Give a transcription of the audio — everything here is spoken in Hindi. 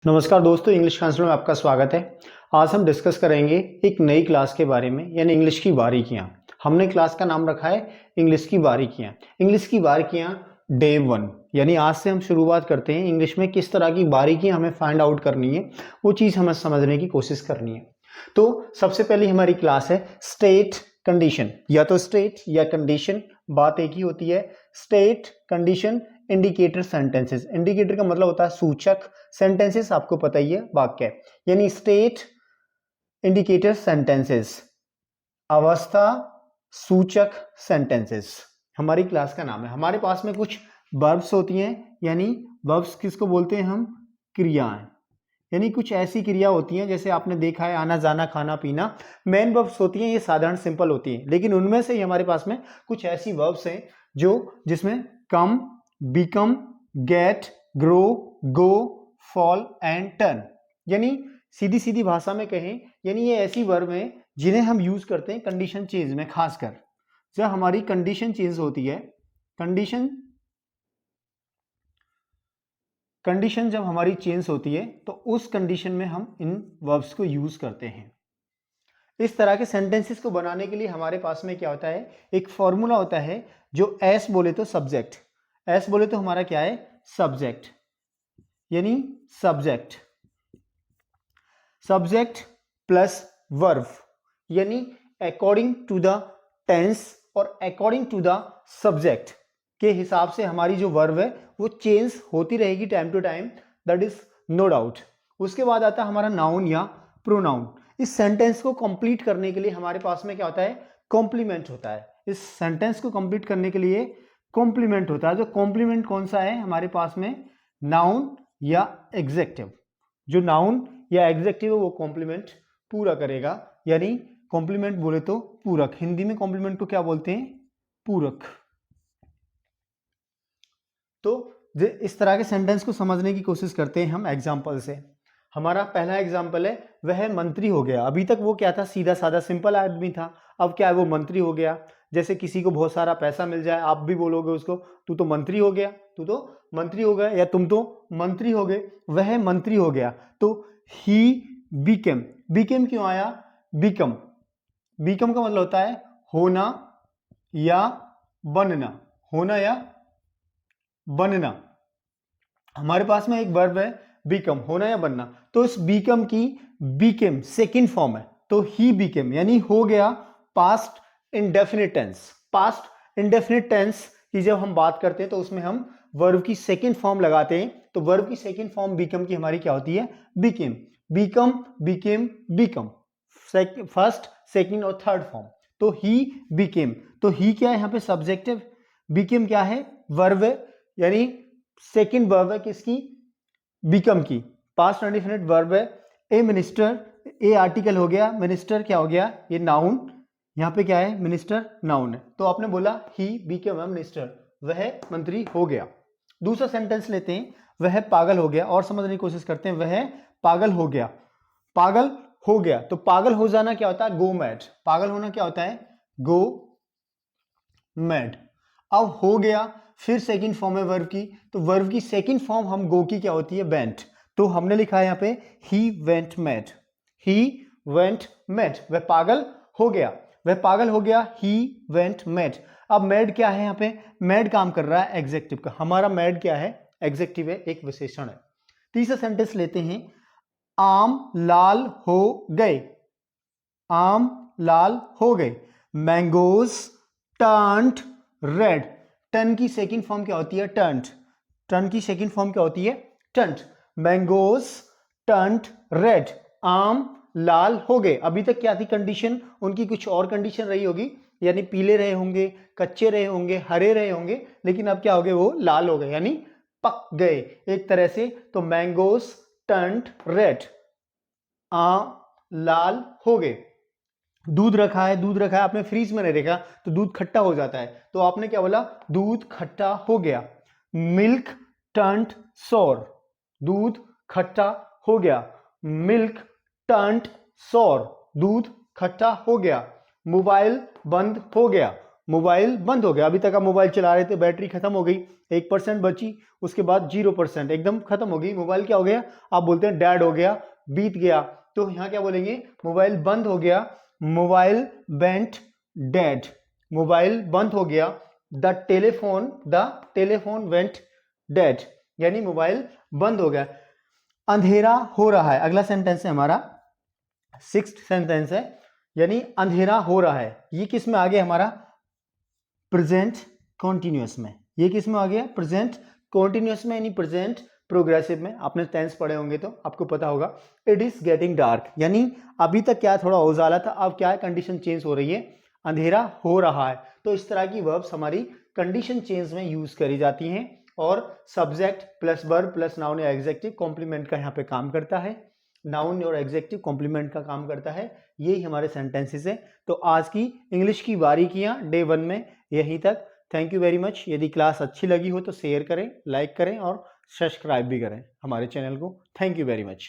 नमस्कार दोस्तों, इंग्लिश कांस्टेबल में आपका स्वागत है। आज हम डिस्कस करेंगे एक नई क्लास के बारे में, यानी इंग्लिश की बारीकियां। हमने क्लास का नाम रखा है इंग्लिश की बारीकियां। इंग्लिश की बारीकियां डे 1, यानी आज से हम शुरुआत करते हैं। इंग्लिश में किस तरह की बारीकियां हमें फाइंड आउट करनी है, वो चीज़ हमें समझने की कोशिश करनी है। तो सबसे पहली हमारी क्लास है स्टेट कंडीशन। या तो स्टेट या कंडीशन, बात एक ही होती है। State, condition, indicator, sentences. Indicator का मतलब होता है सूचक, सेंटेंसेस आपको पता ही है, वाक्य। यानी स्टेट, इंडिकेटर, सेंटेंसेस, अवस्था, सूचक, सेंटेंसेस हमारी क्लास का नाम है। हमारे पास में कुछ वर्ब्स होती हैं, यानी वर्ब्स किसको बोलते हैं हम? क्रियाएं। यानी कुछ ऐसी क्रिया होती हैं, जैसे आपने देखा है आना जाना, खाना पीना। मेन वर्ब्स होती हैं, ये साधारण सिंपल होती हैं, लेकिन उनमें से ही हमारे पास में कुछ ऐसी वर्ब्स हैं जो जिसमें come, become, get, grow, go, fall and turn, यानी सीधी सीधी भाषा में कहें, यानी ये ऐसी वर्ब हैं जिन्हें हम यूज करते हैं कंडीशन चेंज में। खासकर जब हमारी कंडीशन चेंज होती है, कंडीशन जब हमारी चेंज होती है, तो उस कंडीशन में हम इन वर्ब्स को यूज करते हैं। इस तरह के सेंटेंसेस को बनाने के लिए हमारे पास में क्या होता है? एक फॉर्मूला होता है, जो एस बोले तो सब्जेक्ट, एस बोले तो हमारा क्या है? सब्जेक्ट, यानी सब्जेक्ट, सब्जेक्ट प्लस वर्ब, यानी अकॉर्डिंग टू द टेंस और अकॉर्डिंग टू द सब्जेक्ट के हिसाब से हमारी जो वर्ब है वो चेंज होती रहेगी time to time, that is no doubt. उसके बाद आता है हमारा नाउन या प्रोनाउन। इस सेंटेंस को कंप्लीट करने के लिए हमारे पास में क्या होता है? कॉम्प्लीमेंट होता है। इस सेंटेंस को कंप्लीट करने के लिए कॉम्प्लीमेंट होता है। जो कॉम्प्लीमेंट कौन सा है हमारे पास में? नाउन या एग्जेक्टिव। जो नाउन या एग्जेक्टिव है वो कॉम्प्लीमेंट पूरा करेगा, यानी कॉम्प्लीमेंट बोले तो पूरक। हिंदी में कॉम्प्लीमेंट को क्या बोलते हैं? पूरक। तो इस तरह के सेंटेंस को समझने की कोशिश करते हैं हम एग्जाम्पल से। हमारा पहला एग्जाम्पल है, वह मंत्री हो गया। अभी तक वो क्या था? सीधा साधा सिंपल आदमी था। अब क्या है? वो मंत्री हो गया। जैसे किसी को बहुत सारा पैसा मिल जाए, आप भी बोलोगे उसको, तू तो मंत्री हो गया, तू तो मंत्री हो गया, या तुम तो मंत्री हो गए। वह मंत्री हो गया, तो ही बिकेम। बिकेम क्यों आया? बिकम, बिकम का मतलब होता है होना या बनना, होना या बनना। हमारे पास में एक वर्ब है बिकम, होना या बनना। तो इस बिकम की बिकेम सेकंड फॉर्म है, तो ही बिकेम, यानी हो गया past indefinite tense. Past indefinite tense की जब हम बात करते हैं तो उसमें हम वर्ब की सेकंड फॉर्म लगाते हैं। तो वर्ब की सेकंड फॉर्म बिकम की हमारी क्या होती है? Became. Become, became, become, first, second और थर्ड फॉर्म। तो ही बिकेम, तो ही क्या है यहाँ पे? सब्जेक्टिव। बिकेम क्या है? वर्ब है, यानी सेकंड वर्ब है किसकी? बिकम की। पास्ट इंडेफिनिट वर्ब है। ए मिनिस्टर, ए आर्टिकल हो गया, मिनिस्टर क्या हो गया? ये नाउन। यहां पे क्या है? मिनिस्टर नाउन है। तो आपने बोला ही बिकेम अ मिनिस्टर, वह मंत्री हो गया। दूसरा सेंटेंस लेते हैं, वह पागल हो गया, और समझने की कोशिश करते हैं। वह पागल हो गया, पागल हो गया, तो पागल हो जाना क्या होता है? Go mad. पागल होना क्या होता है? Go mad. अब हो गया, फिर सेकंड फॉर्म है वर्ब की, तो वर्ब की सेकंड फॉर्म हम गो की क्या होती है? वेंट। तो हमने लिखा है यहां पे he went mad, he went mad. वह पागल हो गया, वह पागल हो गया, ही वेंट मैड। अब मैड क्या है? यहां पे मैड काम कर रहा है एग्जेक्टिव का। हमारा मैड क्या है? एग्जेक्टिव है, एक विशेषण है। तीसरा सेंटेंस लेते हैं, आम लाल हो गए, आम लाल हो गए। Mangoes turned red. टर्न की सेकंड फॉर्म क्या होती है? टर्न्ड। टर्न की सेकंड फॉर्म क्या होती है? टर्न्ड। मैंगोज टर्न्ड रेड, आम लाल हो गए। अभी तक क्या थी कंडीशन उनकी? कुछ और कंडीशन रही होगी, यानी पीले रहे होंगे, कच्चे रहे होंगे, हरे रहे होंगे, लेकिन अब क्या हो गए? वो लाल हो गए, यानी पक गए एक तरह से। तो मैंगोज टर्न्ड रेड, आम लाल हो गए। दूध रखा है, दूध रखा है आपने फ्रीज में नहीं रखा, तो दूध खट्टा हो जाता है, तो आपने क्या बोला? दूध खट्टा हो गया। मिल्क टर्न्ड सोर, दूध खट्टा हो गया। मिल्क टर्न्ड सोर, दूध खट्टा हो गया। मोबाइल बंद हो गया, मोबाइल बंद हो गया। अभी तक आप मोबाइल चला रहे थे, बैटरी खत्म हो गई, 1% बची, उसके बाद 0% एकदम खत्म हो गई, मोबाइल क्या हो गया, आप बोलते हैं डेड हो गया, बीत गया। तो यहाँ क्या बोलेंगे, मोबाइल बंद हो गया, मोबाइल वेंट डेड, मोबाइल बंद हो गया, द टेलीफोन वेंट डेड, यानी मोबाइल बंद हो गया। अंधेरा हो रहा है, अगला सेंटेंस है हमारा, सिक्स्थ सेंटेंस है, यानी अंधेरा हो रहा है। ये किस में आ गया हमारा, प्रेजेंट कॉन्टिन्यूअस में। ये किस में आ गया, प्रेजेंट कॉन्टिन्यूअस में, यानी प्रेजेंट प्रोग्रेसिव में। आपने टेंस पढ़े होंगे तो आपको पता होगा। इट इज गेटिंग डार्क, यानी अभी तक क्या थोड़ा उजाला था, अब क्या है, कंडीशन चेंज हो रही है, अंधेरा हो रहा है। तो इस तरह की वर्ब्स हमारी कंडीशन चेंज में यूज करी जाती हैं, और subject plus verb plus noun या एग्जेक्टिव कॉम्प्लीमेंट का यहाँ पे काम करता है, नाउन और एग्जेक्टिव कॉम्प्लीमेंट का काम करता है। यही हमारे सेंटेंसेस है। तो आज की इंग्लिश की बारीकियां डे 1 में यहीं तक। Thank you very much. यदि क्लास अच्छी लगी हो तो शेयर करें, लाइक करें और सब्सक्राइब भी करें हमारे चैनल को। Thank you very much.